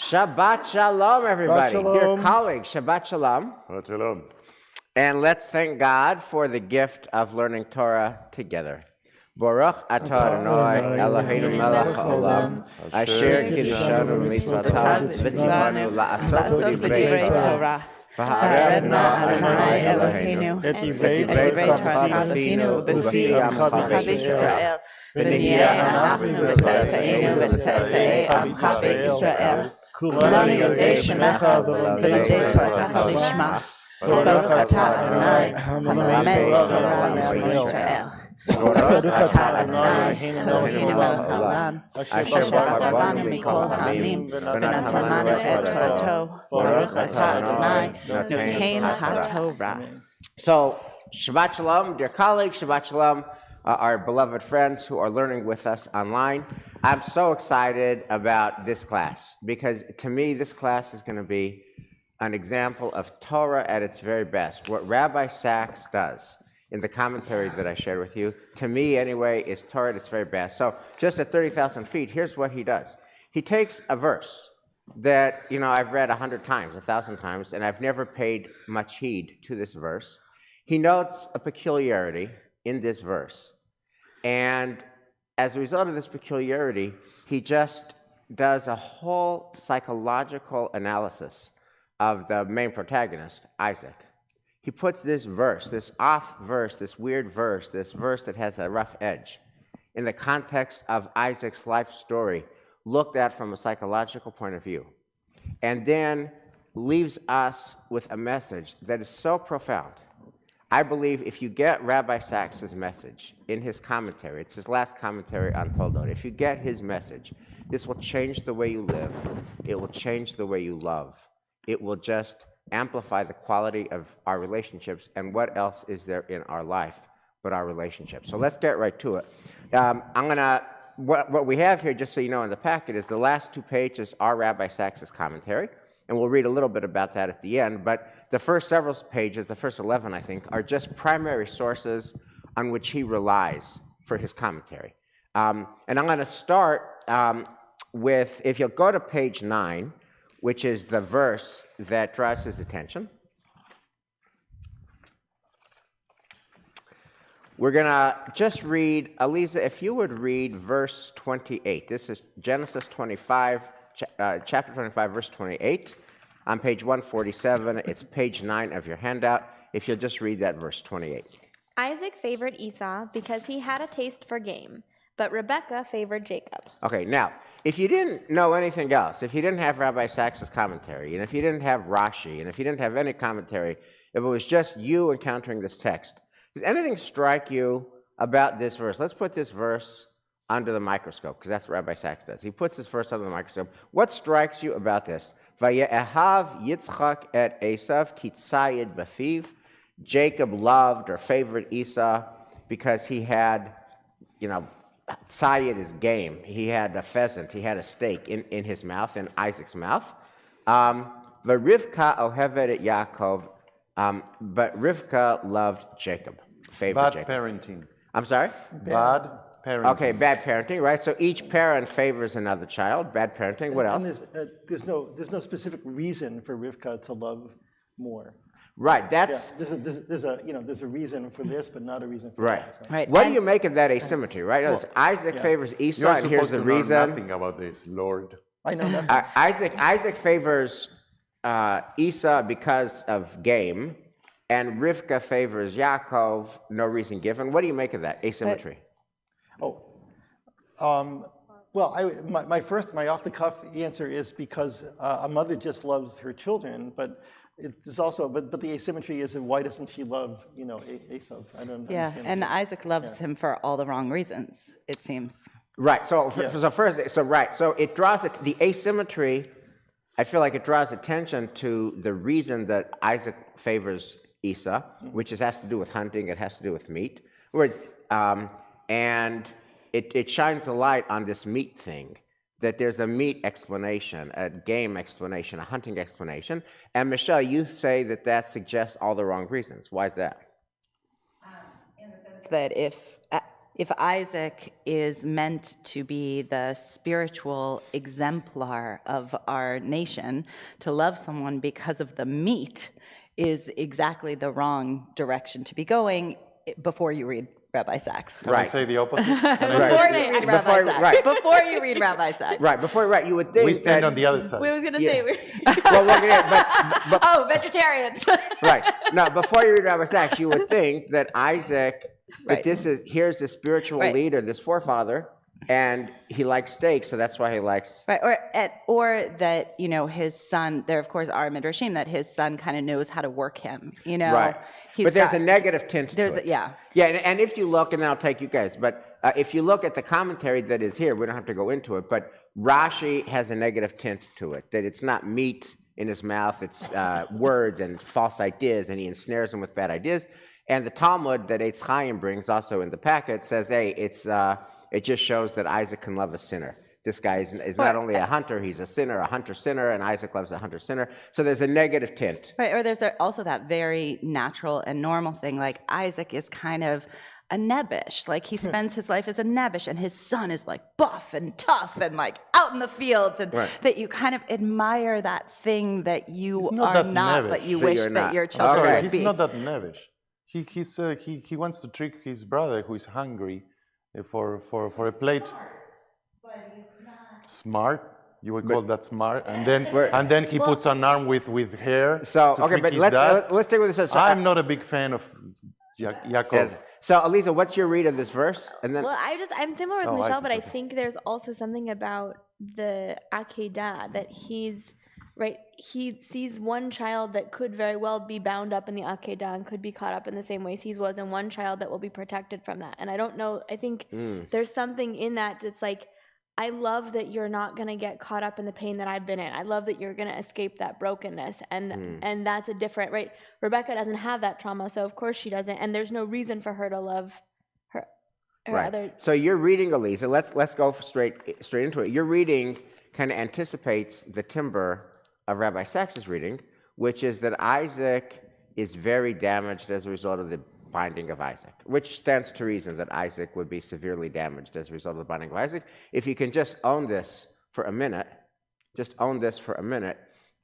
Shabbat Shalom, everybody. Shabbat Dear Shalom. colleagues, Shabbat Shalom. Shabbat Shalom. And let's thank God for the gift of learning Torah together. Baruch atah Adonai Eloheinu melech haolam asher kiddushanu b'mitzvotav v'tzivanu la'asot divrei Torah. V'ha'arevna Adonai Eloheinu et divrei divrei Torah finu u'b'fi amcha v'Yisrael. ונהיה אנחנו וצאצאינו וצאצאי עמך בית ישראל. כולנו יודעי שמך ולומדי תורתך לשמה. ברוך אתה אדוני המלמד תורה לעמו ישראל. ברוך אתה אדוני אלוהינו מלך העולם אשר ברא בנו מכל העמים ונתן לנו את תורתו. ברוך אתה אדוני נותן התורה. So, Shabbat Shalom, dear colleagues, Shabbat Shalom, our beloved friends who are learning with us online. I'm so excited about this class because to me, this class is going to be an example of Torah at its very best. What Rabbi Sachs does in the commentary that I shared with you, to me anyway, is Torah at its very best. So just at 30,000 feet, here's what he does. He takes a verse that, I've read 100 times, 1,000 times, and I've never paid much heed to this verse. He notes a peculiarity in this verse. And as a result of this peculiarity, he just does a whole psychological analysis of the main protagonist, Isaac. He puts this verse, this off verse, this weird verse, this verse that has a rough edge, in the context of Isaac's life story, looked at from a psychological point of view, and then leaves us with a message that is so profound. I believe if you get Rabbi Sachs's message in his commentary, it's his last commentary on Toldot, if you get his message, this will change the way you live. It will change the way you love. It will just amplify the quality of our relationships, and what else is there in our life but our relationships? So let's get right to it. What we have here, just so you know in the packet, is the last 2 pages are Rabbi Sachs's commentary. And we'll read a little bit about that at the end. But the first several pages, the first 11, I think, are just primary sources on which he relies for his commentary. And I'm going to start with, if you'll go to page 9, which is the verse that draws his attention. We're going to just read, Aliza, if you would read verse 28. This is Genesis 25. Chapter 25, verse 28, on page 147. It's page 9 of your handout. If you'll just read that verse 28. Isaac favored Esau because he had a taste for game, but Rebekah favored Jacob. Okay, now, if you didn't know anything else, if you didn't have Rabbi Sachs's commentary, and if you didn't have Rashi, and if you didn't have any commentary, if it was just you encountering this text, does anything strike you about this verse? Let's put this verse under the microscope, because that's what Rabbi Sachs does. He puts this verse under the microscope. What strikes you about this? Vaye'ahav Yitzchak et Esav ki tzayid b'fiv. Jacob loved or favored Esau because he had, tzayid is game. He had a pheasant, he had a steak in his mouth, in Isaac's mouth. V'Rivka ohevet et Yaakov, but Rivka loved Jacob, favored Jacob. Bad parenting. I'm sorry? Bad parenting. Okay, bad parenting, right? So each parent favors another child. Bad parenting. What else? And there's no specific reason for Rivka to love more. Right. That's there's a reason for this, but not a reason for right. that. So. Right. What do you make of that asymmetry? Right. Well, Isaac favors Esau, You're and here's supposed the to know reason. nothing about this, Lord. I know nothing. Isaac favors Esau because of game, and Rivka favors Yaakov. No reason given. What do you make of that asymmetry? My off-the-cuff answer is because a mother just loves her children, but it's also, but the asymmetry is why doesn't she love, Esau? I don't understand. Yeah, and Isaac loves him for all the wrong reasons, it seems. Right. So it draws the asymmetry. I feel like it draws attention to the reason that Isaac favors Esau, which has to do with hunting. It has to do with meat. Whereas, and it shines the light on this meat thing, that there's a meat explanation, a game explanation, a hunting explanation. And Michelle, you say that suggests all the wrong reasons. Why is that? In the sense that if if Isaac is meant to be the spiritual exemplar of our nation, to love someone because of the meat is exactly the wrong direction to be going before you read Rabbi Sachs. Can I say the opposite? Before you read Rabbi Sachs. Right. Before you read Rabbi Sachs. Right, you would think We stand that, on the other side. I was going to Yeah. say, well, we're gonna, but oh, vegetarians. right. No, before you read Rabbi Sachs, you would think that Isaac, that here's the spiritual leader, this forefather, and he likes steak, so that's why he likes. Right, or that, his son, there of course are midrashim that his son kind of knows how to work him, Right. But there's a negative tint to it. Yeah, and if you look, and then I'll take you guys, but if you look at the commentary that is here, we don't have to go into it, but Rashi has a negative tint to it, that it's not meat in his mouth, it's words and false ideas, and he ensnares them with bad ideas. And the Talmud that Eitz Chaim brings also in the packet says, hey, it just shows that Isaac can love a sinner. This guy is not only a hunter, he's a sinner, a hunter-sinner, and Isaac loves a hunter-sinner. So there's a negative tint. Right, or there's also that very natural and normal thing, like Isaac is kind of a nebbish, like he spends his life as a nebbish, and his son is like buff and tough and like out in the fields, and that you kind of admire that thing that you are not, but you wish that your children would He's be. not that nebbish. He wants to trick his brother who is hungry for a plate. Smart? You would call that smart? And then he puts an arm with hair. So to okay, trick but his let's dad. take with this. So, I'm not a big fan of Yaakov. Yes. So Elisa, what's your read of this verse? And then well, I'm similar with Oh, Michelle, Isaac, but I okay. think there's also something about the Akedah that he's right. He sees one child that could very well be bound up in the Akedah and could be caught up in the same ways he was, and one child that will be protected from that. And I don't know. I think there's something in that that's like, I love that you're not going to get caught up in the pain that I've been in. I love that you're going to escape that brokenness. And that's a different, right? Rebecca doesn't have that trauma, so of course she doesn't. And there's no reason for her to love her right. other. So you're reading, Elisa. Let's go straight into it. Your reading kind of anticipates the timbre of Rabbi Sachs's reading, which is that Isaac is very damaged as a result of the binding of Isaac, which stands to reason that Isaac would be severely damaged as a result of the binding of Isaac. If you can just own this for a minute,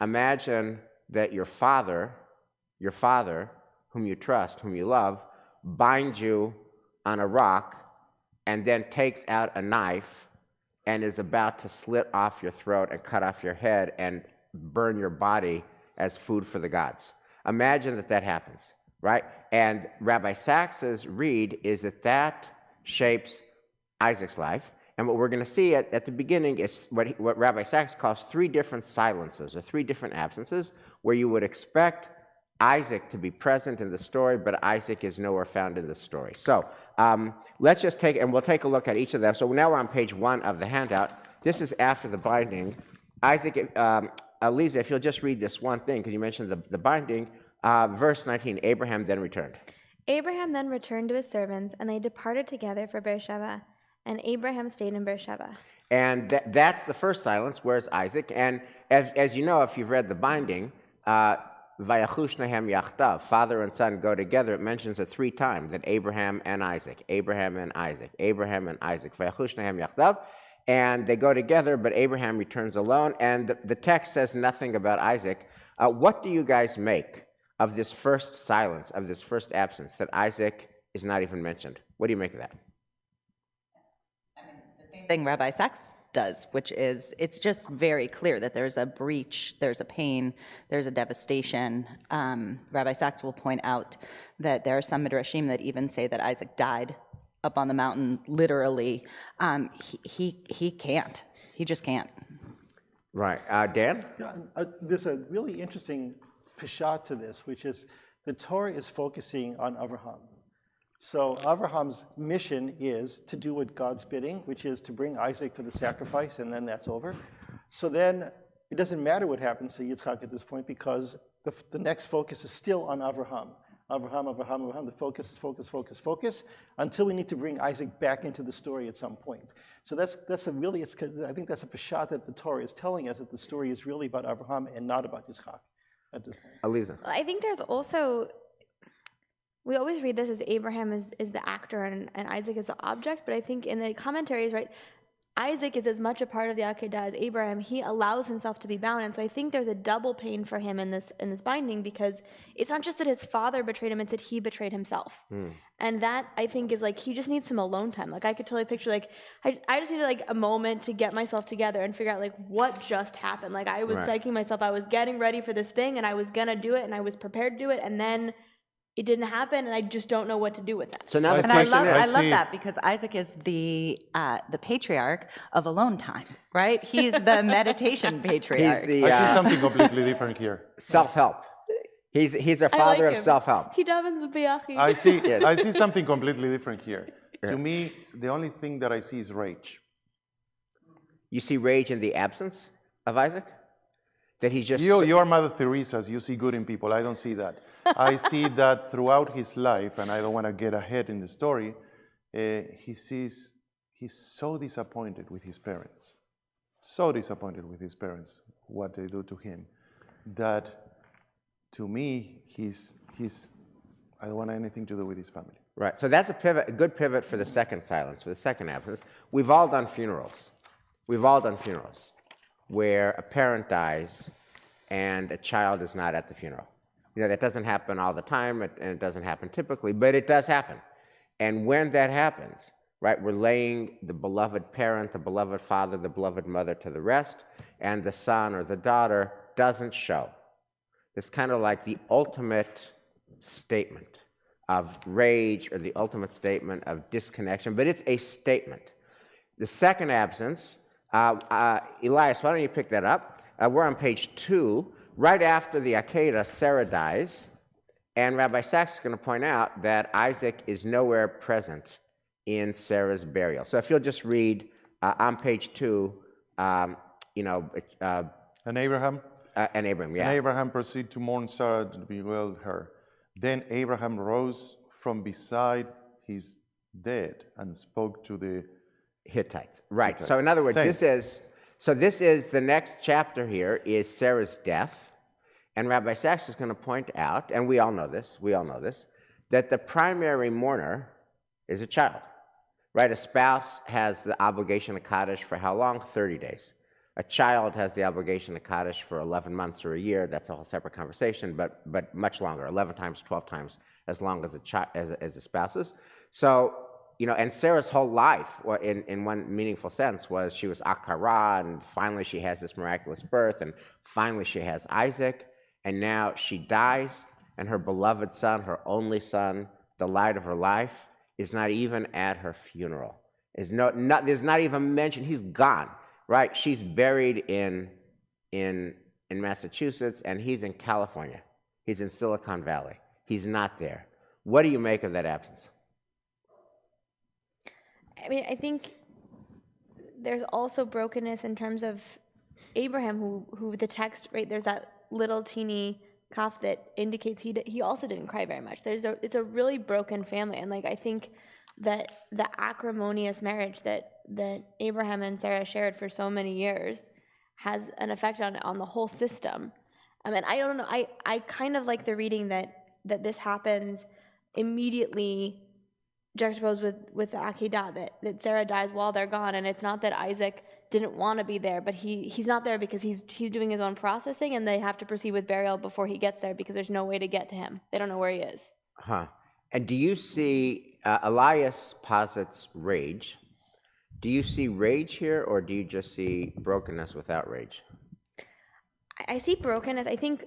imagine that your father, whom you trust, whom you love, binds you on a rock and then takes out a knife and is about to slit off your throat and cut off your head and burn your body as food for the gods. Imagine that happens, right? And Rabbi Sachs's read is that shapes Isaac's life. And what we're going to see at the beginning is what Rabbi Sachs calls 3 different silences or 3 different absences, where you would expect Isaac to be present in the story, but Isaac is nowhere found in the story. So let's just we'll take a look at each of them. So now we're on page 1 of the handout. This is after the binding. Isaac, Lisa, if you'll just read this one thing, because you mentioned the binding. Verse 19, Abraham then returned. Abraham then returned to his servants, and they departed together for Beersheba, and Abraham stayed in Beersheba. And that's the first silence. Where's Isaac? And as you know, if you've read the binding, Vayachu shnehem yachdav, father and son go together. It mentions it 3 times, that Abraham and Isaac, Abraham and Isaac, Abraham and Isaac. Vayachu shnehem yachdav. And they go together, but Abraham returns alone. And the text says nothing about Isaac. What do you guys make of this first silence, of this first absence, that Isaac is not even mentioned? What do you make of that? I mean, the same thing Rabbi Sachs does, which is, it's just very clear that there's a breach, there's a pain, there's a devastation. Rabbi Sachs will point out that there are some midrashim that even say that Isaac died up on the mountain, literally. He can't. He just can't. Right. Dan? There's a really interesting peshat to this, which is the Torah is focusing on Avraham. So Avraham's mission is to do what God's bidding, which is to bring Isaac for the sacrifice, and then that's over. So then it doesn't matter what happens to Yitzchak at this point, because the next focus is still on Avraham. Avraham, the focus, until we need to bring Isaac back into the story at some point. So I think that's a peshat that the Torah is telling us, that the story is really about Avraham and not about Yitzchak at this point. Aliza? I think there's also, we always read this as Abraham is the actor and Isaac is the object, but I think in the commentaries, right, Isaac is as much a part of the Akedah as Abraham. He allows himself to be bound, and so I think there's a double pain for him in this binding, because it's not just that his father betrayed him; it's that he betrayed himself, and that I think is like he just needs some alone time. Like I could totally picture like I just needed like a moment to get myself together and figure out like what just happened. Like I was psyching myself, I was getting ready for this thing, and I was gonna do it, and I was prepared to do it, and then it didn't happen, and I just don't know what to do with that. So now, I love that, because Isaac is the patriarch of alone time, right? He's the meditation patriarch. He's the I see something completely different here. self-help. He's a father of self-help. He davens the Biyachi. I see something completely different here. To me, the only thing that I see is rage. You see rage in the absence of Isaac? That he's just... You are Mother Teresa's. You see good in people. I don't see that. I see that throughout his life, and I don't want to get ahead in the story, he's so disappointed with his parents. So disappointed with his parents, what they do to him, that to me, I don't want anything to do with his family. Right. So that's a good pivot for the second silence, for the second absence. We've all done funerals. We've all done funerals where a parent dies and a child is not at the funeral. You know, that doesn't happen all the time, and it doesn't happen typically, but it does happen. And when that happens, right, we're laying the beloved parent, the beloved father, the beloved mother to the rest, and the son or the daughter doesn't show. It's kind of like the ultimate statement of rage or the ultimate statement of disconnection, but it's a statement. The second absence, Elias, why don't you pick that up? We're on page 2. Right after the Akedah, Sarah dies, and Rabbi Sachs is going to point out that Isaac is nowhere present in Sarah's burial. So if you'll just read on page 2, And Abraham? And Abraham, yeah. And Abraham proceeded to mourn Sarah to bewail her. Then Abraham rose from beside his dead and spoke to the Hittites. Right. Hittites. So in other words, Same. this is the next chapter here is Sarah's death. And Rabbi Sachs is going to point out, and we all know this, that the primary mourner is a child. Right? A spouse has the obligation of Kaddish for how long? 30 days. A child has the obligation of Kaddish for 11 months or a year. That's a whole separate conversation, but much longer, 11 times, 12 times as long as a spouse's. So, you know, and Sarah's whole life, in one meaningful sense, was she was Akara, and finally she has this miraculous birth, and finally she has Isaac, and now she dies, and her beloved son, her only son, the light of her life, is not even at her funeral. There's not even mention. He's gone. Right, she's buried in Massachusetts, and he's in California. He's in Silicon Valley. He's not there. What do you make of that absence? I mean, I think there's also brokenness in terms of Abraham, who the text, right, there's that little teeny cough that indicates he also didn't cry very much. It's a really broken family, and like I think that the acrimonious marriage that Abraham and Sarah shared for so many years has an effect on the whole system. And I don't know, I kind of like the reading that this happens immediately juxtaposed with the Akedah, that Sarah dies while they're gone, and it's not that Isaac didn't want to be there, but he's not there because he's doing his own processing, and they have to proceed with burial before he gets there because there's no way to get to him. They don't know where he is. Huh. And do you see, Elias posits rage. Do you see rage here, or do you just see brokenness without rage? I see brokenness. I think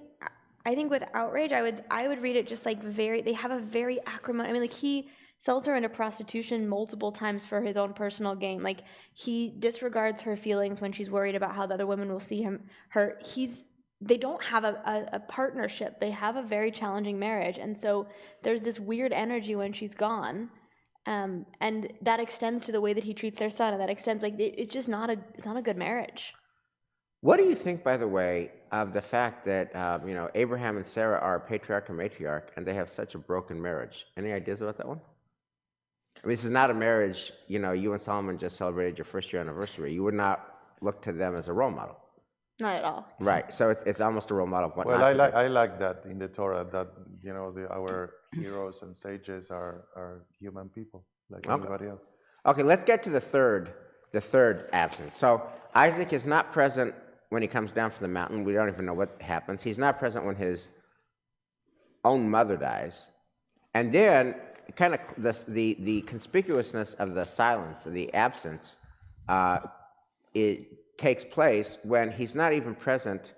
with outrage, I would read it just like they have a very acrimonious. I mean, like he sells her into prostitution multiple times for his own personal gain. Like he disregards her feelings when she's worried about how the other women will see her. They don't have a partnership. They have a very challenging marriage, and so there's this weird energy when she's gone. And that extends to the way that he treats their son, and that extends it's just not a good marriage. What do you think, by the way, of the fact that Abraham and Sarah are patriarch and matriarch, and they have such a broken marriage? Any ideas about that one? I mean, this is not a marriage. You and Solomon just celebrated your first year anniversary. You would not look to them as a role model. Not at all. Right. So it's almost a role model of what Well, not to do. I like that in the Torah that our heroes and sages are human people like anybody else. Okay, let's get to the third absence. So Isaac is not present when he comes down from the mountain. We don't even know what happens. He's not present when his own mother dies. And then kind of the conspicuousness of the silence, the absence, it takes place when he's not even present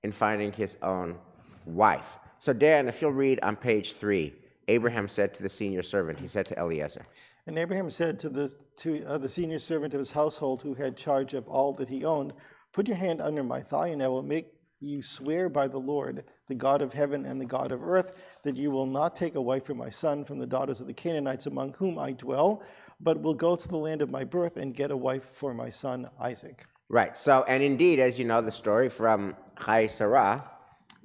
in finding his own wife. So Dan, if you'll read on page 3, Abraham said to the senior servant, he said to Eliezer. And Abraham said to the senior servant of his household who had charge of all that he owned, "Put your hand under my thigh, and I will make you swear by the Lord, the God of heaven and the God of earth, that you will not take a wife for my son from the daughters of the Canaanites among whom I dwell, but will go to the land of my birth and get a wife for my son Isaac." Right. So, and indeed, as you know the story from Chai Sarah,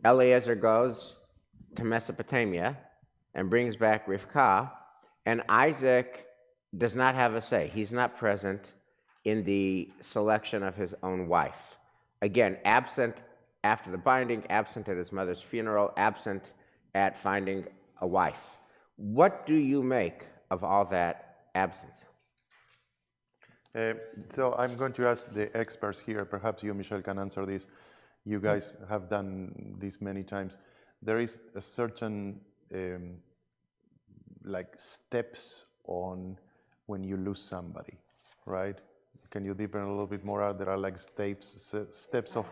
Eliezer goes to Mesopotamia and brings back Rivkah, and Isaac does not have a say. He's not present in the selection of his own wife. Again, absent after the binding, absent at his mother's funeral, absent at finding a wife. What do you make of all that absence? So I'm going to ask the experts here. Perhaps you, Michelle, can answer this. You guys have done this many times. There is a certain steps on when you lose somebody, right? Can you deepen a little bit more? There are like steps of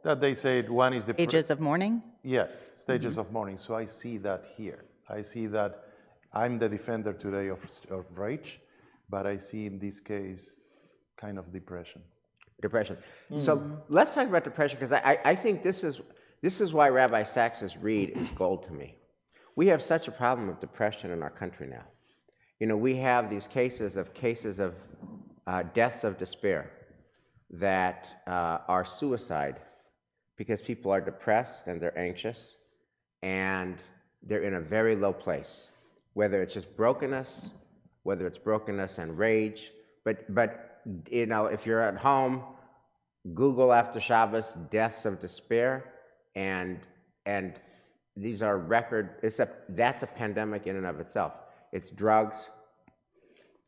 that they said. One is the Stages of mourning? Yes, stages of mourning. So I see that here. I see that I'm the defender today of rage, but I see in this case kind of depression. Depression. So let's talk about depression, because I think this is why Rabbi Sachs's read is gold to me. We have such a problem with depression in our country now. You know, we have these cases of deaths of despair that are suicide because people are depressed and they're anxious and they're in a very low place, whether it's just brokenness, whether it's brokenness and rage. But you know, if you're at home, Google after Shabbos deaths of despair, and these are that's a pandemic in and of itself. It's drugs,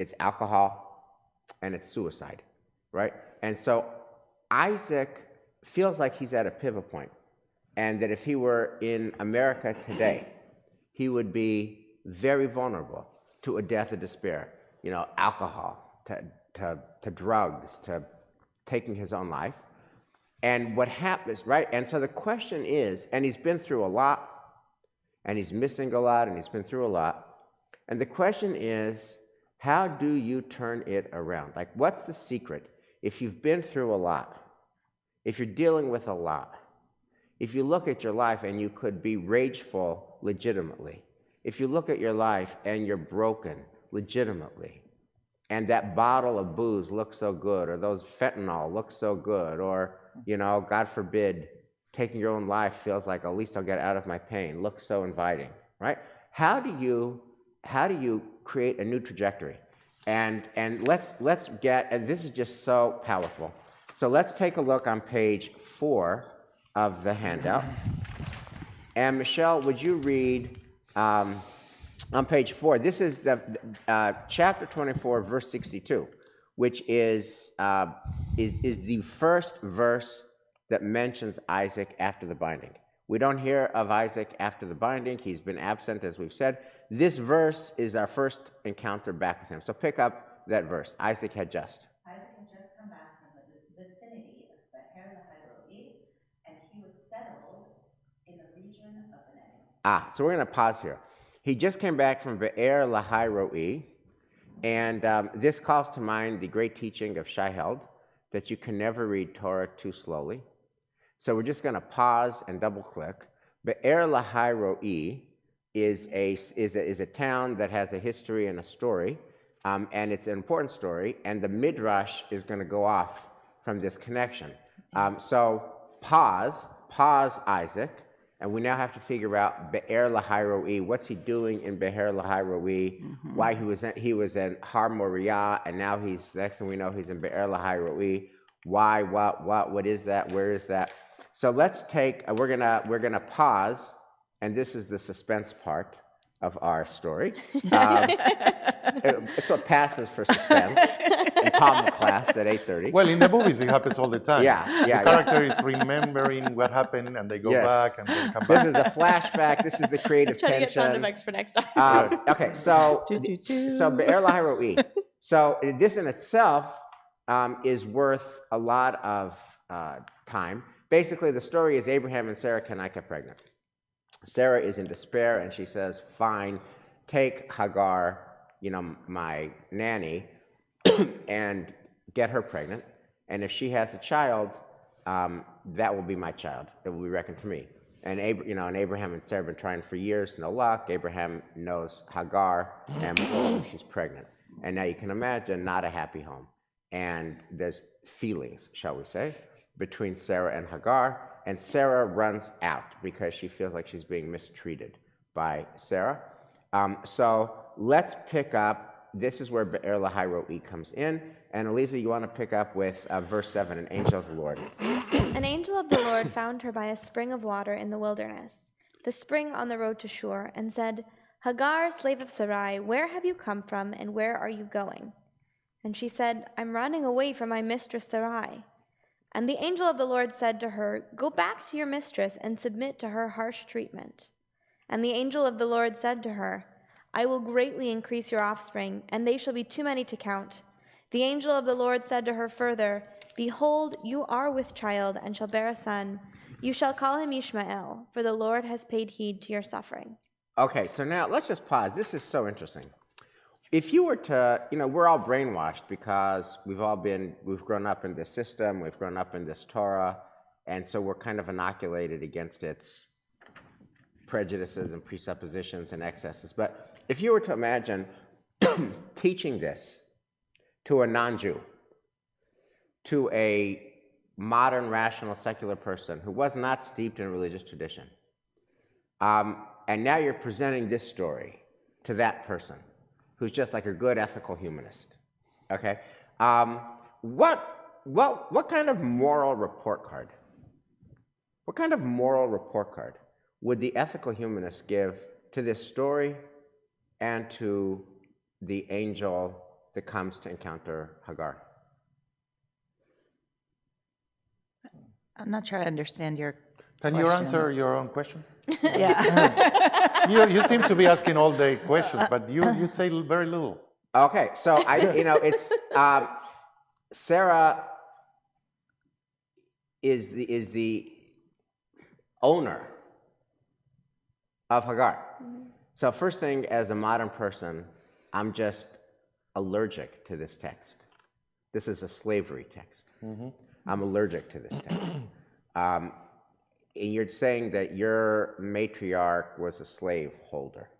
it's alcohol, and it's suicide, right? And so Isaac feels like he's at a pivot point, and that if he were in America today, he would be very vulnerable to a death of despair. You know, alcohol, to drugs, to taking his own life. And what happens, right? And so the question is, and he's been through a lot, and he's missing a lot, and he's been through a lot. And the question is, how do you turn it around? Like, what's the secret? If you've been through a lot, if you're dealing with a lot, if you look at your life and you could be rageful legitimately, if you look at your life and you're broken legitimately, and that bottle of booze looks so good, or those fentanyl look so good, or, you know, God forbid, taking your own life feels like, at least I'll get out of my pain, looks so inviting, right? How do you create a new trajectory? And let's get, and this is just so powerful. So let's take a look on page 4 of the handout. And Michelle, would you read on page 4? This is the chapter 24, verse 62, which is the first verse that mentions Isaac after the binding. We don't hear of Isaac after the binding. He's been absent, as we've said. This verse is our first encounter back with him. So pick up that verse. Isaac had just come back from the vicinity of Be'er Lahai-Roi, and he was settled in the region of Benin. So we're going to pause here. He just came back from Be'er Lahai-Roi, and this calls to mind the great teaching of Shai Held, that you can never read Torah too slowly. So we're just going to pause and double-click. Be'er Lahai-Roi is a town that has a history and a story, and it's an important story, and the Midrash is going to go off from this connection. So pause Isaac, and we now have to figure out Be'er Lahai-Roi. What's he doing in Be'er Lahai-Roi? Why he was in Har Moriah, and now next thing we know, he's in Be'er Lahai-Roi. Why, what is that? Where is that? So let's take, we're gonna pause, and this is the suspense part of our story. It's what passes for suspense in Talmud class at 8:30. Well, in the movies, it happens all the time. Yeah. The character is remembering what happened, and they go back and then come back. This is a flashback. This is the creative Trying tension. to get sound effects for next time. Okay, so Be'er Lahai. So this in itself is worth a lot of time. Basically, the story is Abraham and Sarah cannot get pregnant. Sarah is in despair, and she says, fine, take Hagar, my nanny, and get her pregnant. And if she has a child, that will be my child. It will be reckoned to me. And Abraham and Sarah have been trying for years, no luck. Abraham knows Hagar, and she's pregnant. And now you can imagine not a happy home. And there's feelings, shall we say, between Sarah and Hagar. And Sarah runs out because she feels like she's being mistreated by Sarah. So let's pick up. This is where Be'er Lahai Ro'i comes in. And Elisa, you want to pick up with verse 7, an angel of the Lord. An angel of the Lord found her by a spring of water in the wilderness, the spring on the road to Shur, and said, Hagar, slave of Sarai, where have you come from, and where are you going? And she said, I'm running away from my mistress Sarai. And the angel of the Lord said to her, Go back to your mistress and submit to her harsh treatment. And the angel of the Lord said to her, I will greatly increase your offspring, and they shall be too many to count. The angel of the Lord said to her further, Behold, you are with child, and shall bear a son. You shall call him Ishmael, for the Lord has paid heed to your suffering. Okay, so now let's just pause. This is so interesting. If you were to, we're all brainwashed because we've grown up in this system, we've grown up in this Torah, and so we're kind of inoculated against its prejudices and presuppositions and excesses. But if you were to imagine teaching this to a non-Jew, to a modern, rational, secular person who was not steeped in religious tradition, and now you're presenting this story to that person, who's just like a good ethical humanist, okay? What kind of moral report card? What kind of moral report card would the ethical humanist give to this story and to the angel that comes to encounter Hagar? I'm not sure I understand your Can you answer your own question? Yeah. You seem to be asking all the questions, but you say very little. Okay, so it's Sarah is the owner of Hagar. So first thing, as a modern person, I'm just allergic to this text. This is a slavery text. I'm allergic to this text. And you're saying that your matriarch was a slave holder.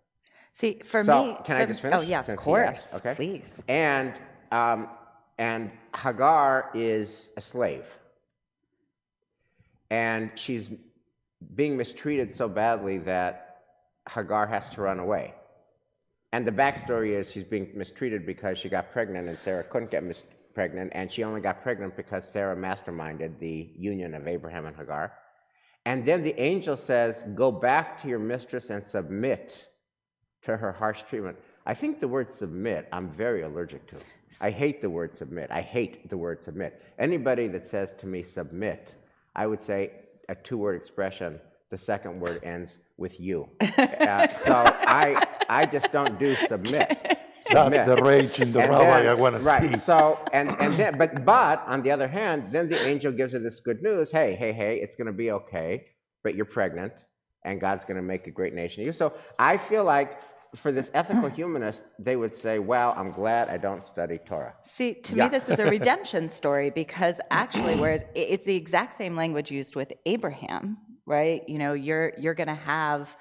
See, for So, me... can I just finish? Oh, yeah, of Since he course. asked? Okay. Please. And Hagar is a slave. And she's being mistreated so badly that Hagar has to run away. And the backstory is she's being mistreated because she got pregnant and Sarah couldn't get pregnant, and she only got pregnant because Sarah masterminded the union of Abraham and Hagar. And then the angel says, go back to your mistress and submit to her harsh treatment. I think the word submit, I'm very allergic to. I hate the word submit. I hate the word submit. Anybody that says to me submit, I would say a two-word expression. The second word ends with you. So I just don't do submit. That's the rage in the rabbi I want to see. Right. So then, but on the other hand, then the angel gives her this good news. Hey, it's going to be okay, but you're pregnant, and God's going to make a great nation of you. So I feel like for this ethical humanist, they would say, well, I'm glad I don't study Torah. See, to me, this is a redemption story because actually, whereas it's the exact same language used with Abraham, right? You're going to have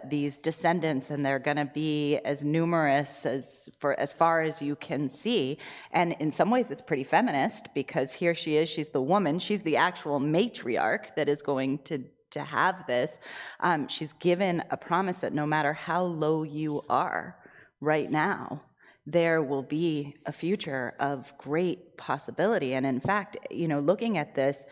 these descendants, and they're going to be as numerous as far as you can see. And in some ways, it's pretty feminist because here she is. She's the woman. She's the actual matriarch that is going to have this. She's given a promise that no matter how low you are right now, there will be a future of great possibility. And in fact, looking at this,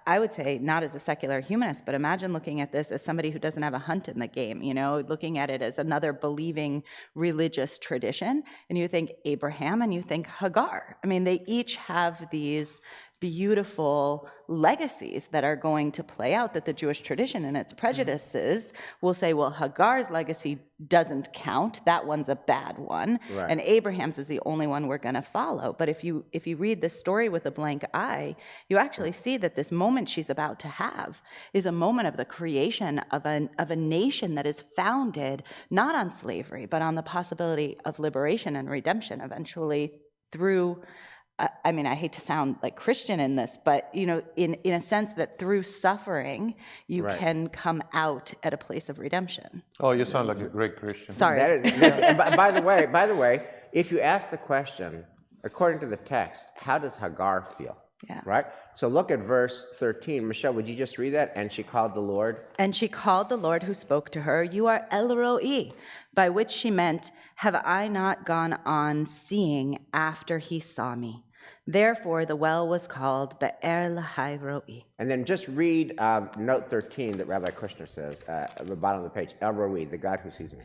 I would say not as a secular humanist, but imagine looking at this as somebody who doesn't have a hunt in the game, looking at it as another believing religious tradition. And you think Abraham and you think Hagar. I mean, they each have these beautiful legacies that are going to play out, that the Jewish tradition and its prejudices will say, well, Hagar's legacy doesn't count. That one's a bad one. Right. And Abraham's is the only one we're going to follow. But if you read the story with a blank eye, you actually see that this moment she's about to have is a moment of the creation of a nation that is founded not on slavery, but on the possibility of liberation and redemption eventually through, I mean, I hate to sound like Christian in this, but, in a sense that through suffering, you can come out at a place of redemption. Oh, you sound like a great Christian. Sorry. By the way, if you ask the question, according to the text, how does Hagar feel? Yeah. Right? So look at verse 13. Michelle, would you just read that? And she called the Lord. And she called the Lord who spoke to her, "You are El Roi," by which she meant, "Have I not gone on seeing after he saw me?" Therefore, the well was called Be'er Lahai Roi. And then just read note 13 that Rabbi Kushner says at the bottom of the page. El Roi, the God who sees me.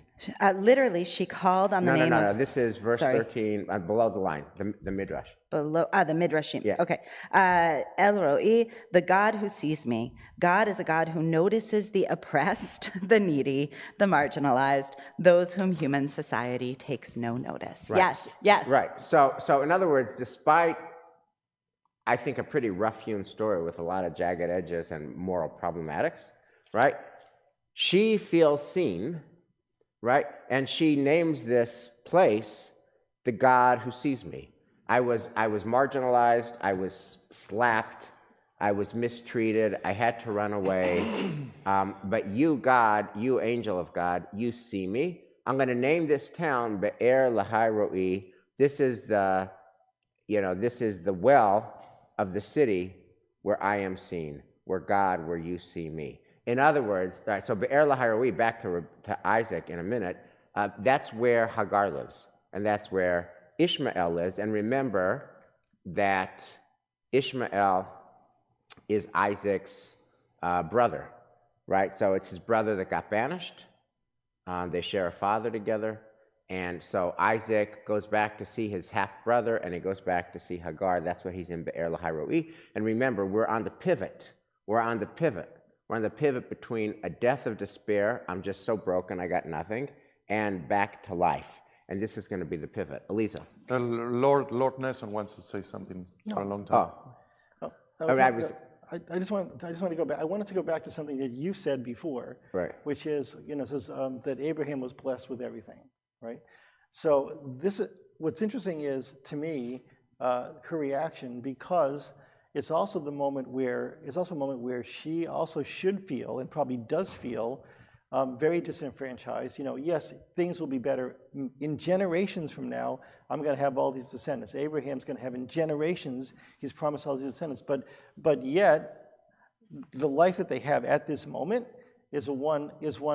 Literally, she called on the name of... No. This is verse 13, below the line, the Midrash. Below, the Midrashim. Yeah. Okay. El Roi, the God who sees me. God is a God who notices the oppressed, the needy, the marginalized, those whom human society takes no notice. Right. Yes. Right. So in other words, despite, I think, a pretty rough-hewn story with a lot of jagged edges and moral problematics, right? She feels seen, right? And she names this place the God who sees me. I was marginalized, I was slapped, I was mistreated, I had to run away. But you, God, you angel of God, you see me. I'm going to name this town Be'er Lahai Roi. This is the well of the city where I am seen, where you see me. In other words, so Be'er Lahai Roi, back to Isaac in a minute, that's where Hagar lives, and that's where Ishmael lives. And remember that Ishmael is Isaac's brother, right? So it's his brother that got banished. They share a father together. And so Isaac goes back to see his half-brother, and he goes back to see Hagar. That's why he's in Be'er Lahai Roi. And remember, we're on the pivot. We're on the pivot between a death of despair, I'm just so broken, I got nothing, and back to life. And this is going to be the pivot. Elisa. Lord Nelson wants to say something for a long time. I just want to go back. I wanted to go back to something that you said before, right? Which is, says that Abraham was blessed with everything, right? So what's interesting is, to me, her reaction, because it's also a moment where she also should feel, and probably does feel, very disenfranchised. Yes, things will be better in generations from now. I'm going to have all these descendants. Abraham's going to have in generations. He's promised all these descendants. But yet, the life that they have at this moment is one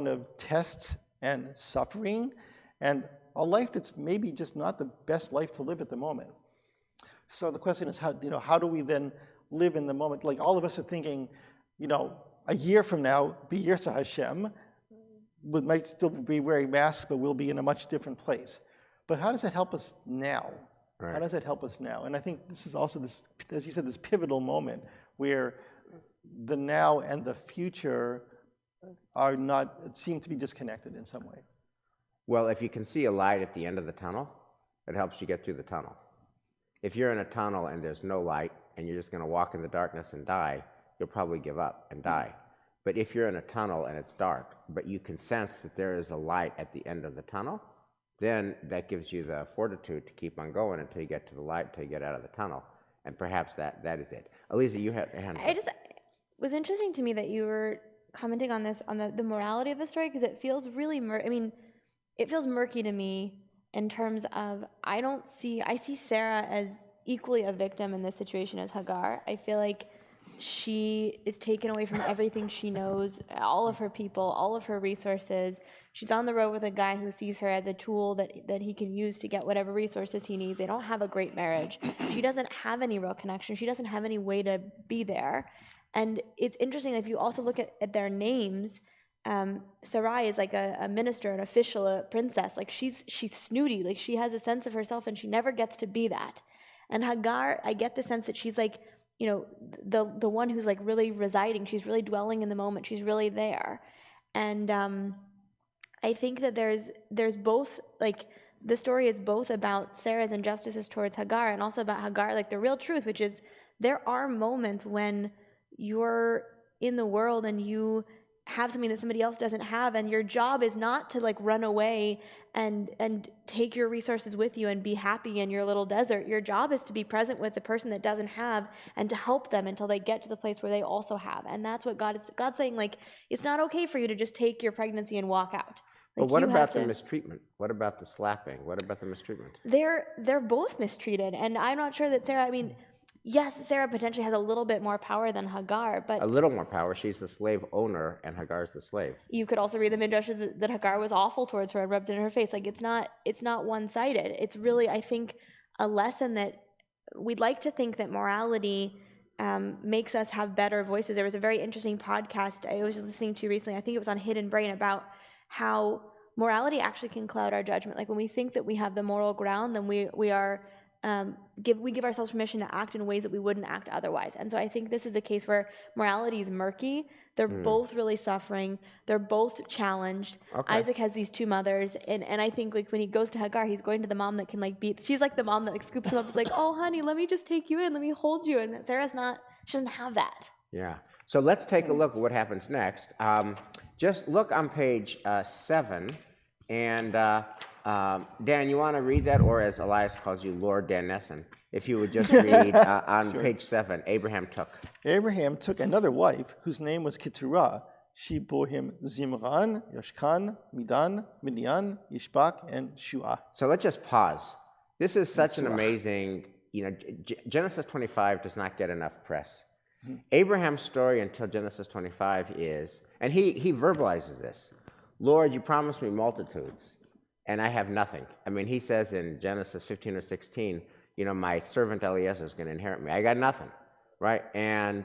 of tests and suffering, and a life that's maybe just not the best life to live at the moment. So the question is, how do we then live in the moment? Like, all of us are thinking, a year from now, B'yirsa Hashem, we might still be wearing masks, but we'll be in a much different place. But how does that help us now? Right. How does that help us now? And I think this is also this, as you said, this pivotal moment where the now and the future seem to be disconnected in some way. Well, if you can see a light at the end of the tunnel, it helps you get through the tunnel. If you're in a tunnel and there's no light and you're just going to walk in the darkness and die, you'll probably give up and die. But if you're in a tunnel and it's dark, but you can sense that there is a light at the end of the tunnel, then that gives you the fortitude to keep on going until you get to the light, until you get out of the tunnel. And perhaps that is it. Elisa, you had a hand up. It was interesting to me that you were commenting on this, on the morality of the story, because it feels really, it feels murky to me in terms of, I see Sarah as equally a victim in this situation as Hagar. I feel like she is taken away from everything she knows, all of her people, all of her resources. She's on the road with a guy who sees her as a tool that he can use to get whatever resources he needs. They don't have a great marriage. She doesn't have any real connection. She doesn't have any way to be there. And it's interesting, if you also look at their names, Sarai is like a minister, an official, a princess. Like she's snooty. Like she has a sense of herself and she never gets to be that. And Hagar, I get the sense that she's like, you know, the one who's like really residing. She's really dwelling in the moment. She's really there. And I think that there's both, like, the story is both about Sarah's injustices towards Hagar and also about Hagar, like the real truth, which is there are moments when you're in the world and you have something that somebody else doesn't have, and your job is not to like run away and take your resources with you and be happy in your little desert. Your job is to be present with the person that doesn't have and to help them until they get to the place where they also have. And that's what God's saying, like, it's not okay for you to just take your pregnancy and walk out. Like, but what about the mistreatment? What about the slapping? What about the mistreatment? They're both mistreated, and I'm not sure that Sarah, I mean, yes, Sarah potentially has a little bit more power than Hagar, but... A little more power. She's the slave owner, and Hagar's the slave. You could also read the Midrashes that Hagar was awful towards her and rubbed it in her face. Like, it's not one-sided. It's really, I think, a lesson that we'd like to think that morality makes us have better voices. There was a very interesting podcast I was listening to recently, I think it was on Hidden Brain, about how morality actually can cloud our judgment. Like, when we think that we have the moral ground, then we give ourselves permission to act in ways that we wouldn't act otherwise. And so I think this is a case where morality is murky. They're both really suffering. They're both challenged. Okay. Isaac has these two mothers, and I think, like, when he goes to Hagar, he's going to the mom that can, like, she's like the mom that, like, scoops him up. It's like, oh honey, let me just take you in, let me hold you. And Sarah's not, she doesn't have that. Yeah. So let's take a look at what happens next. Just look on page 7, and Dan, you want to read that, or as Elias calls you, Lord Dan Nesson, if you would just read on page 7, Abraham took another wife whose name was Keturah. She bore him Zimran, Yoshkan, Midan, Midian, Yishbak, and Shua. So let's just pause. This is such an amazing, Genesis 25 does not get enough press. Mm-hmm. Abraham's story until Genesis 25 is, and he verbalizes this, Lord, you promised me multitudes, and I have nothing. I mean, he says in Genesis 15 or 16, my servant Eliezer is going to inherit me. I got nothing, right? And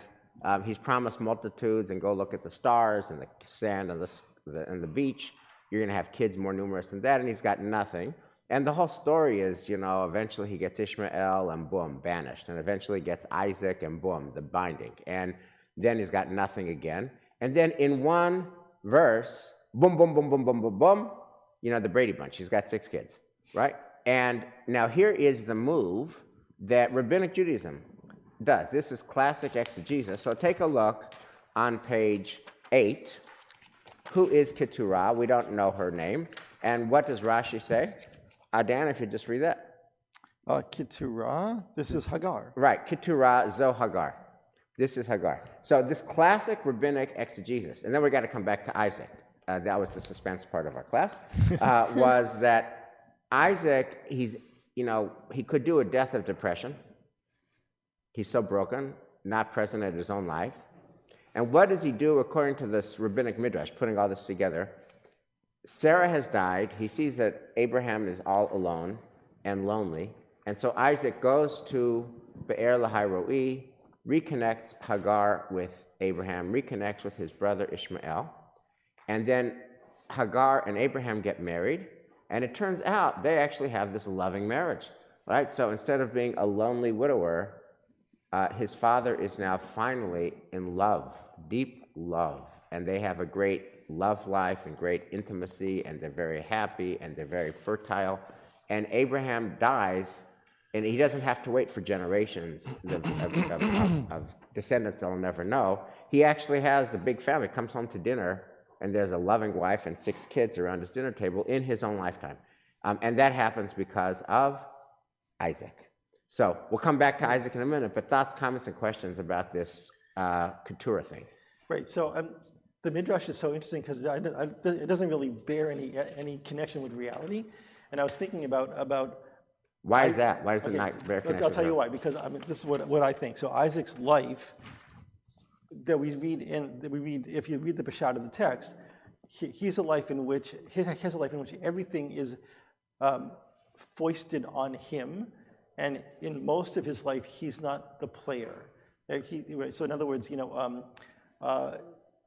he's promised multitudes, and go look at the stars and the sand and the beach. You're going to have kids more numerous than that, and he's got nothing. And the whole story is, eventually he gets Ishmael, and boom, banished. And eventually gets Isaac, and boom, the binding. And then he's got nothing again. And then in one verse, boom, boom, boom, boom, boom, boom, boom, the Brady Bunch. He's got 6 kids, right? And now here is the move that Rabbinic Judaism does. This is classic exegesis. So take a look on page 8. Who is Keturah? We don't know her name. And what does Rashi say? Dan, if you just read that. Keturah, this is Hagar. Right, Keturah, Zo Hagar. This is Hagar. So this classic rabbinic exegesis, and then we got to come back to Isaac. That was the suspense part of our class, was that Isaac, he could do a death of depression. He's so broken, not present at his own life. And what does he do according to this rabbinic midrash, putting all this together? Sarah has died. He sees that Abraham is all alone and lonely. And so Isaac goes to Be'er Lahai-Roi, reconnects Hagar with Abraham, reconnects with his brother Ishmael. And then Hagar and Abraham get married. And it turns out they actually have this loving marriage, right? So instead of being a lonely widower, his father is now finally in love, deep love. And they have a great love life and great intimacy, and they're very happy, and they're very fertile. And Abraham dies, and he doesn't have to wait for generations of descendants that will never know. He actually has a big family, comes home to dinner, and there's a loving wife and 6 kids around his dinner table in his own lifetime. And that happens because of Isaac. So we'll come back to Isaac in a minute, but thoughts, comments, and questions about this Keturah thing? Right, so the Midrash is so interesting because it doesn't really bear any connection with reality. And I was thinking about why is that? Why does it not bear connection? I'll tell you why, because this is what I think. So Isaac's life that we read, if you read the Peshat of the text, he has a life in which everything is foisted on him, and in most of his life, he's not the player. So in other words,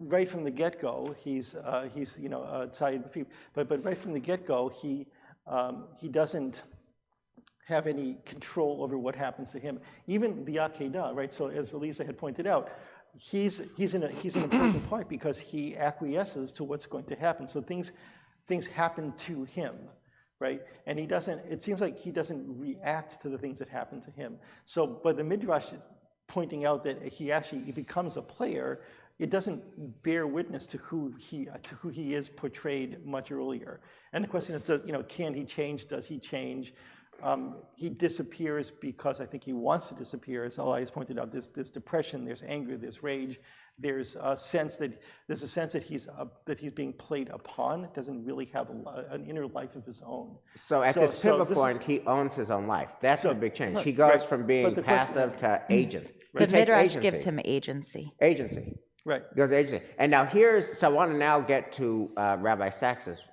right from the get-go, he's tzayid, but right from the get-go, he doesn't have any control over what happens to him. Even the Akedah, right? So as Elisa had pointed out, he's an important part because he acquiesces to what's going to happen. So things happen to him, right? And it seems like he doesn't react to the things that happen to him. So, but the Midrash is pointing out that he becomes a player. It doesn't bear witness to who he is portrayed much earlier. And the question is, can he change? Does he change? He disappears because I think he wants to disappear. As Elias pointed out, there's depression, there's anger, there's rage, there's a sense that he's being played upon. Doesn't really have an inner life of his own. So at this pivot point, he owns his own life. That's the big change. He goes from being passive to agent. The Midrash gives him agency. Agency. Right. Goes agency. And now so I want to now get to Rabbi Sachs's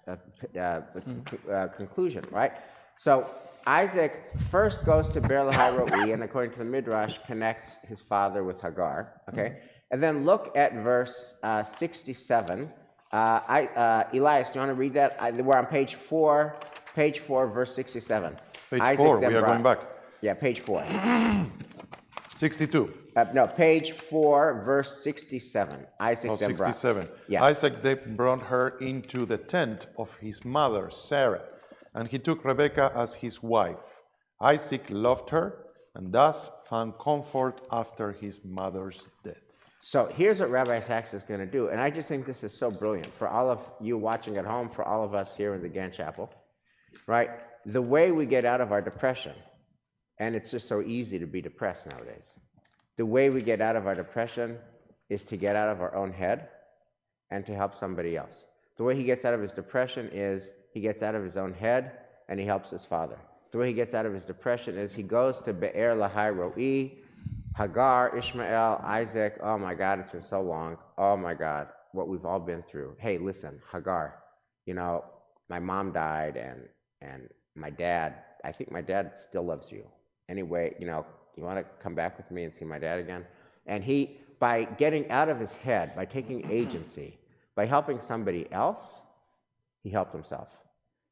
conclusion, right? So Isaac first goes to Beer Lahai Roi, and according to the Midrash, connects his father with Hagar, okay? And then look at verse 67. Elias, do you want to read that? We're on page 4, verse 67. Page Isaac 4, we are going back. Yeah, page 4. 62. No, page 4, verse 67. Isaac then brought. 67. Yeah. Isaac then brought her into the tent of his mother, Sarah, and he took Rebekah as his wife. Isaac loved her, and thus found comfort after his mother's death. So here's what Rabbi Sachs is going to do, and I just think this is so brilliant for all of you watching at home, for all of us here in the Gann Chapel, right? The way we get out of our depression, and it's just so easy to be depressed nowadays. The way we get out of our depression is to get out of our own head and to help somebody else. The way he gets out of his depression is he gets out of his own head and he helps his father. The way he gets out of his depression is he goes to Be'er Lahai Roi, Hagar, Ishmael, Isaac. Oh my God, it's been so long. Oh my God, what we've all been through. Hey, listen, Hagar, my mom died and my dad, I think my dad still loves you. Anyway, you want to come back with me and see my dad again? And he, by getting out of his head, by taking agency, by helping somebody else, he helped himself.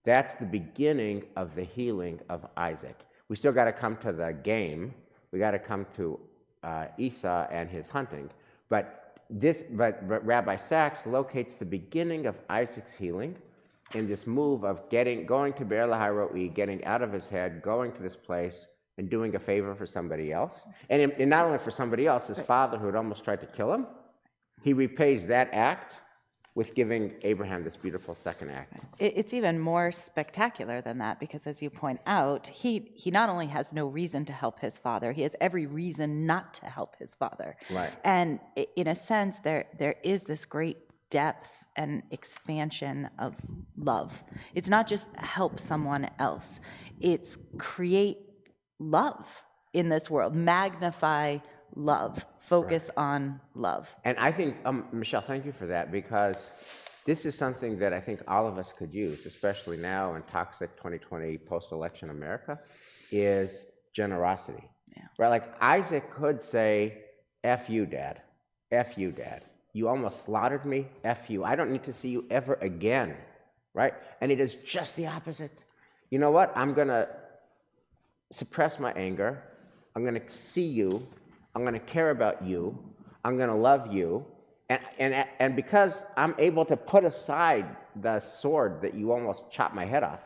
That's the beginning of the healing of Isaac. We still got to come to the game. We got to come to Esau and his hunting. But Rabbi Sachs locates the beginning of Isaac's healing in this move of going to Be'er Lahai Roi, getting out of his head, going to this place, and doing a favor for somebody else. And not only for somebody else, his father who had almost tried to kill him, he repays that act with giving Abraham this beautiful second act. It's even more spectacular than that because, as you point out, he not only has no reason to help his father, he has every reason not to help his father. Right. And in a sense, there is this great depth and expansion of love. It's not just help someone else. It's create love in this world, magnify love, focus on love. And I think, Michelle, thank you for that, because this is something that I think all of us could use, especially now in toxic 2020 post-election America, is generosity. Yeah. Right? Like Isaac could say, F you, Dad. F you, Dad. You almost slaughtered me. F you. I don't need to see you ever again. Right? And it is just the opposite. You know what? I'm going to suppress my anger. I'm going to see you. I'm going to care about you. I'm going to love you. And because I'm able to put aside the sword that you almost chopped my head off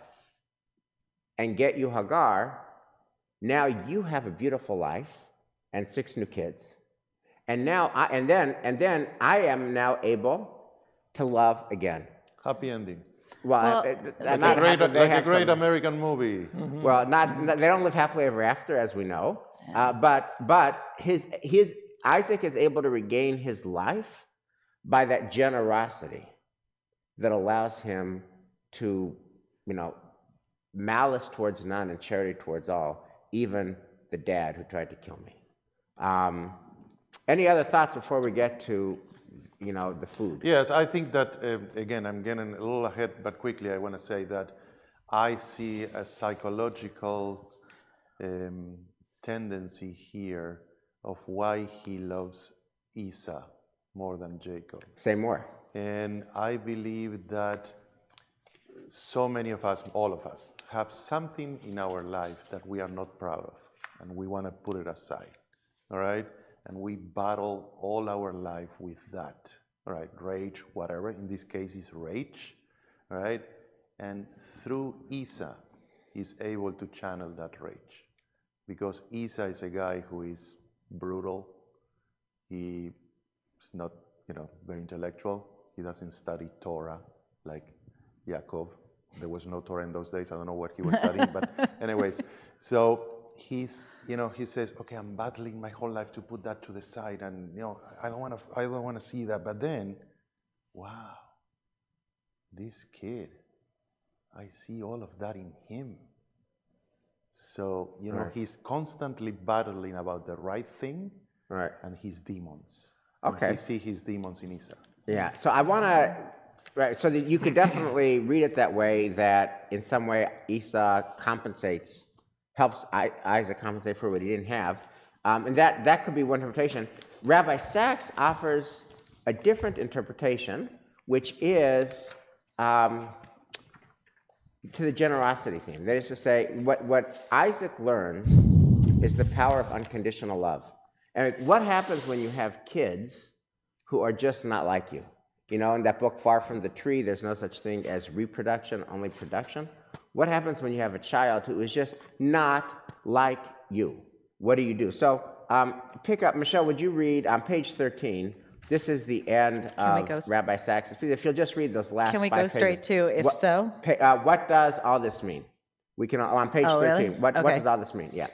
and get you Hagar, now you have a beautiful life and 6 new kids. And then I am now able to love again. Happy ending. Well, like a great American movie. Mm-hmm. Well, they don't live happily ever after, as we know. But his Isaac is able to regain his life by that generosity that allows him to, malice towards none and charity towards all, even the dad who tried to kill me. Any other thoughts before we get to, the food? Yes, I think that, again, I'm getting a little ahead, but quickly I want to say that I see a psychological tendency here of why he loves Esau more than Jacob. Say more. And I believe that so many of us, all of us, have something in our life that we are not proud of, and we want to put it aside, all right? And we battle all our life with that, all right? Rage, whatever. In this case, is rage, all right? And through Esau, he's able to channel that rage, because Esau is a guy who is brutal. He is not, very intellectual. He doesn't study Torah like Yaakov. There was no Torah in those days. I don't know what he was studying, but anyways, so he says, okay, I'm battling my whole life to put that to the side, and I don't want to see that. But then, wow, this kid, I see all of that in him. So Right. he's constantly battling about the right thing, Right. and his demons. Okay. We see his demons in Esau. Yeah. So I want to, right, so that you could definitely read it that way, that in some way Esau helps Isaac compensate for what he didn't have. And that could be one interpretation. Rabbi Sachs offers a different interpretation, which is to the generosity theme. That is to say, what Isaac learns is the power of unconditional love. And what happens when you have kids who are just not like you? In that book, Far From the Tree, there's no such thing as reproduction, only production. What happens when you have a child who is just not like you? What do? So pick up, Michelle, would you read on page 13? This is the end of Rabbi Sachs. If you'll just read those last 5 pages. Can we go straight to if so? What does all this mean? We can, on page 13, really? what does all this mean? Yeah.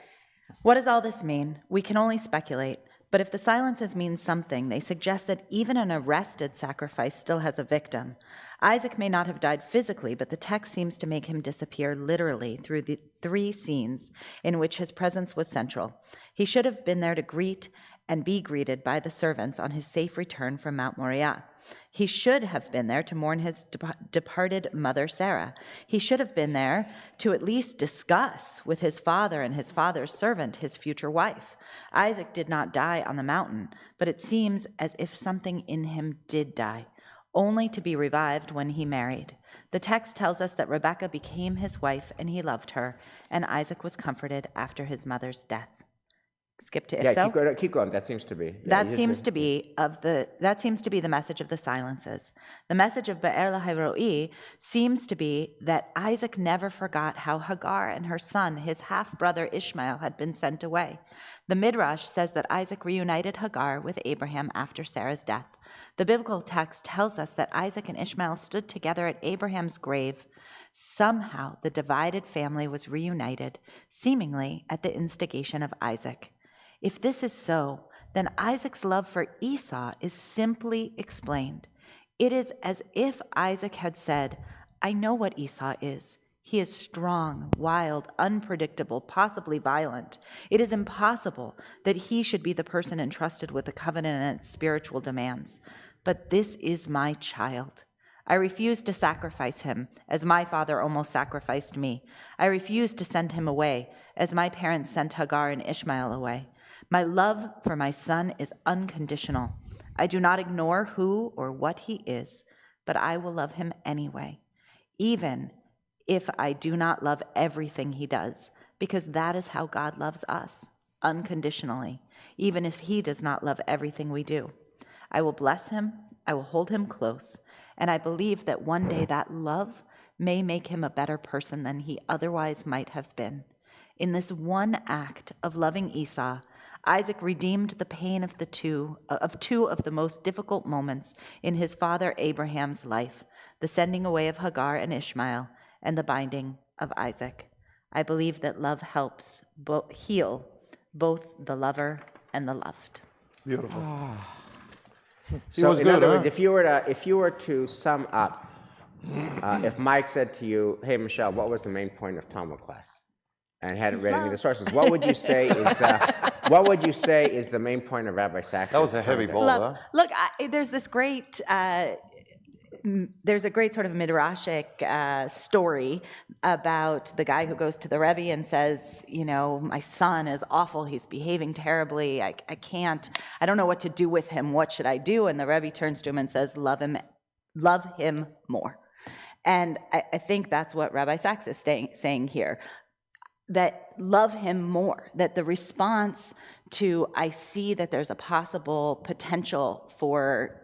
What does all this mean? We can only speculate. But if the silences mean something, they suggest that even an arrested sacrifice still has a victim. Isaac may not have died physically, but the text seems to make him disappear literally through the 3 scenes in which his presence was central. He should have been there to greet and be greeted by the servants on his safe return from Mount Moriah. He should have been there to mourn his departed mother, Sarah. He should have been there to at least discuss with his father and his father's servant his future wife. Isaac did not die on the mountain, but it seems as if something in him did die, only to be revived when he married. The text tells us that Rebekah became his wife and he loved her, and Isaac was comforted after his mother's death. Skip to if so. Keep going. That seems to be. That seems to be the message of the silences. The message of Be'er Lahai seems to be that Isaac never forgot how Hagar and her son, his half-brother Ishmael, had been sent away. The Midrash says that Isaac reunited Hagar with Abraham after Sarah's death. The biblical text tells us that Isaac and Ishmael stood together at Abraham's grave. Somehow the divided family was reunited, seemingly at the instigation of Isaac. If this is so, then Isaac's love for Esau is simply explained. It is as if Isaac had said, I know what Esau is. He is strong, wild, unpredictable, possibly violent. It is impossible that he should be the person entrusted with the covenant and its spiritual demands. But this is my child. I refuse to sacrifice him, as my father almost sacrificed me. I refuse to send him away, as my parents sent Hagar and Ishmael away. My love for my son is unconditional. I do not ignore who or what he is, but I will love him anyway, even if I do not love everything he does, because that is how God loves us, unconditionally, even if he does not love everything we do. I will bless him, I will hold him close, and I believe that one day that love may make him a better person than he otherwise might have been. In this one act of loving Esau, Isaac redeemed the pain of two of the most difficult moments in his father Abraham's life, the sending away of Hagar and Ishmael, and the binding of Isaac. I believe that love helps heal both the lover and the loved. Beautiful. So in other words, if you were to sum up, if Mike said to you, hey, Michelle, what was the main point of Talmud class? and hadn't read any of the sources. What would you say is the main point of Rabbi Sachs? That was a heavy ball, huh? Look, there's this great, there's a great sort of midrashic story about the guy who goes to the Rebbe and says, you know, my son is awful, he's behaving terribly, I don't know what to do with him, what should I do? And the Rebbe turns to him and says, love him more. And I think that's what Rabbi Sachs is saying here, that love him more, that the response to, I see that there's a possible potential for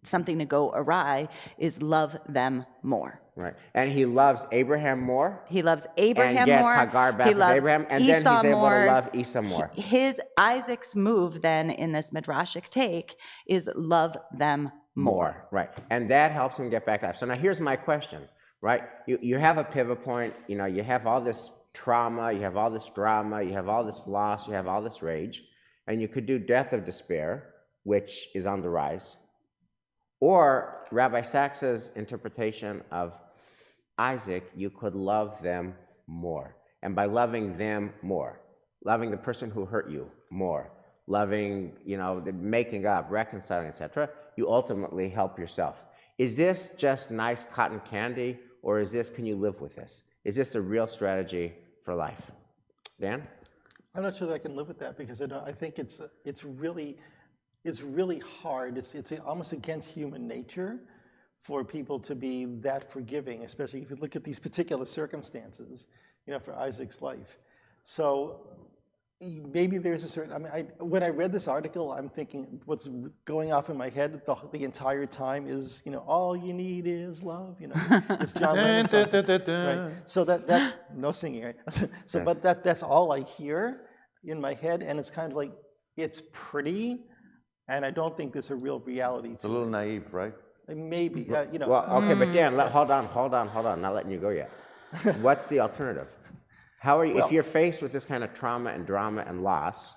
something to go awry, is love them more. Right. And he loves Abraham more. He loves Abraham and more. Gets Hagar back with Abraham, and Esau then he's able more. to love Esau more. Isaac's move then in this midrashic take is love them more. Right. And that helps him get back up. So now here's my question, right? You have a pivot point, you know, you have all this trauma, you have all this drama, you have all this loss, you have all this rage, and you could do death of despair, which is on the rise, or Rabbi Sachs's interpretation of Isaac, you could love them more. And by loving them more, loving the person who hurt you more, loving, you know, the making up, reconciling, etc., you ultimately help yourself. Is this just nice cotton candy, or can you live with this? Is this a real strategy for life? Dan? I'm not sure that I can live with that, because I think it's really hard. It's almost against human nature for people to be that forgiving, especially if you look at these particular circumstances, you know, for Isaac's life. So maybe there's a certain, I mean, when I read this article, I'm thinking what's going off in my head the entire time is, you know, all you need is love, you know, it's John Lennon song, right? So that no singing, right? So, but that's all I hear in my head, and it's kind of like, it's pretty, and I don't think there's a real reality. It's a little naive, right? Maybe, you know. Well, okay, but Dan, hold on, not letting you go yet. What's the alternative? How are you, if you're faced with this kind of trauma and drama and loss,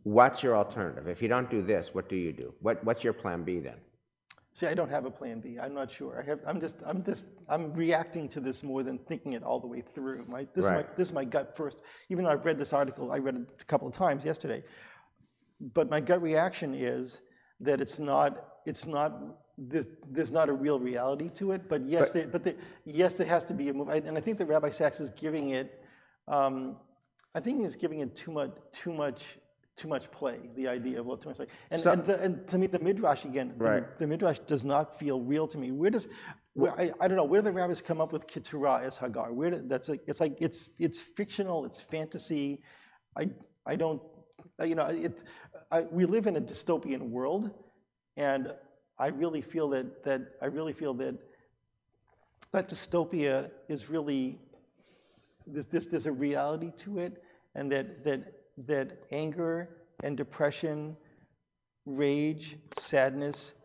what's your alternative? If you don't do this, what do you do? What's your plan B then? See, I don't have a plan B. I'm not sure. I'm reacting to this more than thinking it all the way through. This is my gut first. Even though I've read this article, I read it a couple of times yesterday. But my gut reaction is that there's not a real reality to it. But yes, there has to be a move. And I think that Rabbi Sachs is giving it. I think he's giving it too much play. The idea of too much play. And to me, the midrash again. The midrash does not feel real to me. I don't know. Where do the rabbis come up with Keturah as Hagar? It's fictional. It's fantasy. I don't. You know, we live in a dystopian world, and I really feel that dystopia is really there's a reality to it, and that anger and depression, rage, sadness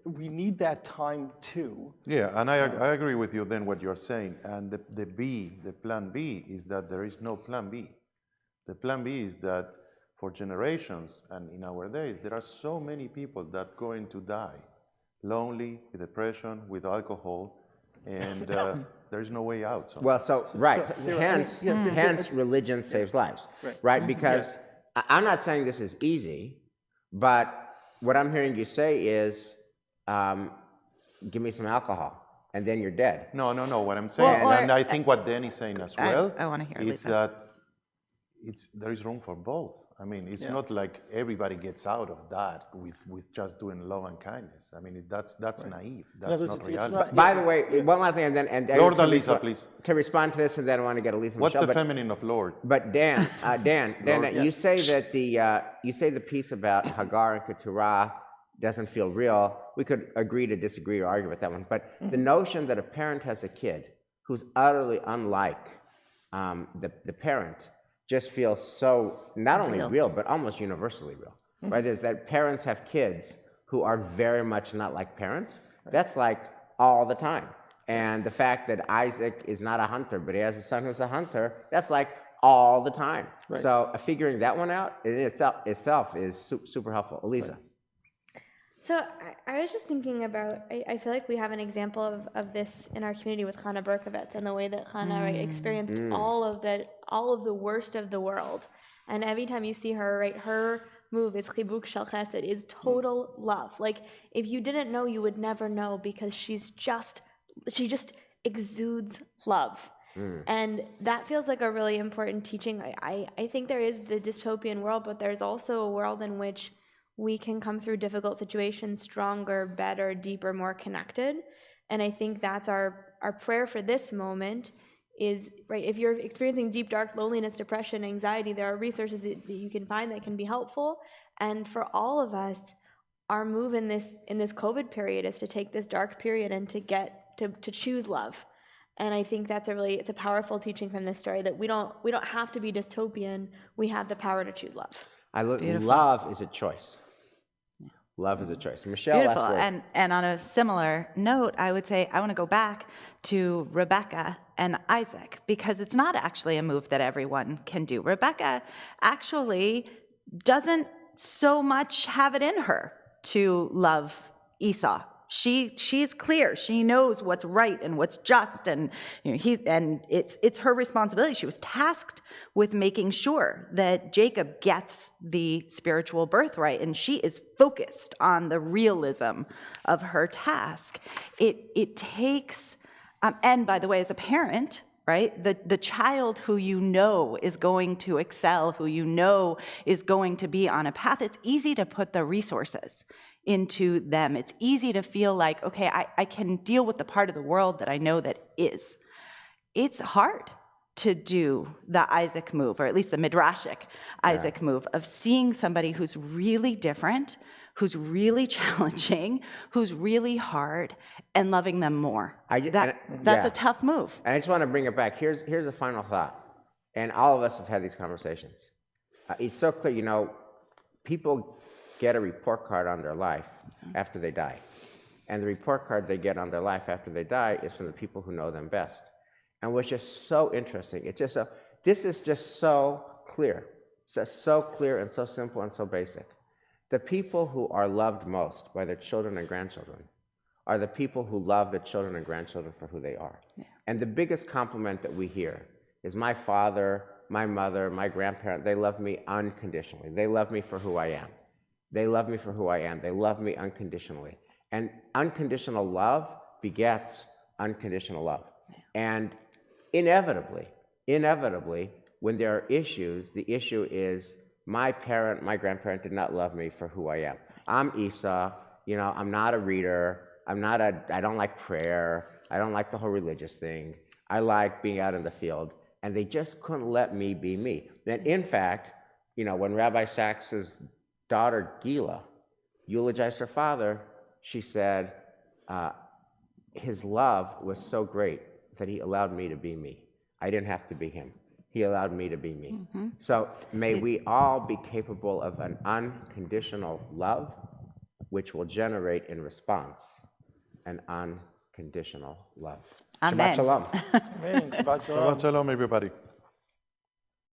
we need that time too. Yeah, and I agree with you then what you're saying. And the plan B is that there is no plan B. The plan B is that for generations and in our days, there are so many people that going to die, lonely, with depression, with alcohol, and there is no way out. Sometimes. Well, hence religion saves lives, right? Because I'm not saying this is easy, but what I'm hearing you say is, give me some alcohol, and then you're dead. No. What I'm saying, and I think what Dan is saying as well, I want to hear is that there is room for both. I mean, it's not like everybody gets out of that with just doing love and kindness. I mean, that's naive. That's not reality. By the way, one last thing, and Lord and Lisa, please. To respond to this, and then I want to get Elisa. What's the feminine of Lord? But Dan, you say that the piece about Hagar and Keturah doesn't feel real. We could agree to disagree or argue with that one. But the notion that a parent has a kid who's utterly unlike the parent just feels so not only real, but almost universally real, right? Is that parents have kids who are very much not like parents. That's like all the time. And the fact that Isaac is not a hunter, but he has a son who's a hunter, that's like all the time. Right. So figuring that one out in itself is super helpful. Elisa. So I was just thinking about, I feel like we have an example of this in our community with Chana Berkovitz and the way that Chana experienced all of the worst of the world. And every time you see her, right, her move is chibuk shel chesed, is total love. Like, if you didn't know, you would never know, because she just exudes love. And that feels like a really important teaching. I think there is the dystopian world, but there's also a world in which we can come through difficult situations stronger, better, deeper, more connected. And I think that's our prayer for this moment is, right, if you're experiencing deep, dark loneliness, depression, anxiety, there are resources that you can find that can be helpful. And for all of us, our move in this COVID period is to take this dark period and to choose love. And I think that's it's a powerful teaching from this story, that we don't have to be dystopian. We have the power to choose love. Love is a choice. Love is a choice. Michelle, Beautiful. last word. And on a similar note, I would say I want to go back to Rebecca and Isaac, because it's not actually a move that everyone can do. Rebecca actually doesn't so much have it in her to love Esau. She's clear. She knows what's right and what's just, and it's her responsibility. She was tasked with making sure that Jacob gets the spiritual birthright, and she is focused on the realism of her task. It takes, and by the way, as a parent, right, the child who you know is going to excel, who you know is going to be on a path, it's easy to put the resources into them. It's easy to feel like, okay, I can deal with the part of the world that I know that is. It's hard to do the Isaac move, or at least the Midrashic Isaac move, of seeing somebody who's really different, who's really challenging, who's really hard, and loving them more. That's a tough move. And I just want to bring it back. Here's a final thought. And all of us have had these conversations. It's so clear, people get a report card on their life after they die. And the report card they get on their life after they die is from the people who know them best. And what's just so interesting, this is just so clear. It's so clear and so simple and so basic. The people who are loved most by their children and grandchildren are the people who love the children and grandchildren for who they are. Yeah. And the biggest compliment that we hear is my father, my mother, my grandparent, they love me unconditionally. They love me for who I am. They love me for who I am. They love me unconditionally. And unconditional love begets unconditional love. And inevitably, when there are issues, the issue is my grandparent did not love me for who I am. I'm Esau, I'm not a reader. I don't like prayer. I don't like the whole religious thing. I like being out in the field. And they just couldn't let me be me. And in fact, when Rabbi Sachs's daughter, Gila, eulogized her father, she said, his love was so great that he allowed me to be me. I didn't have to be him. He allowed me to be me. Mm-hmm. So may we all be capable of an unconditional love, which will generate in response an unconditional love. Amen. Shabbat shalom. Amen. Shabbat shalom. Shabbat shalom, everybody.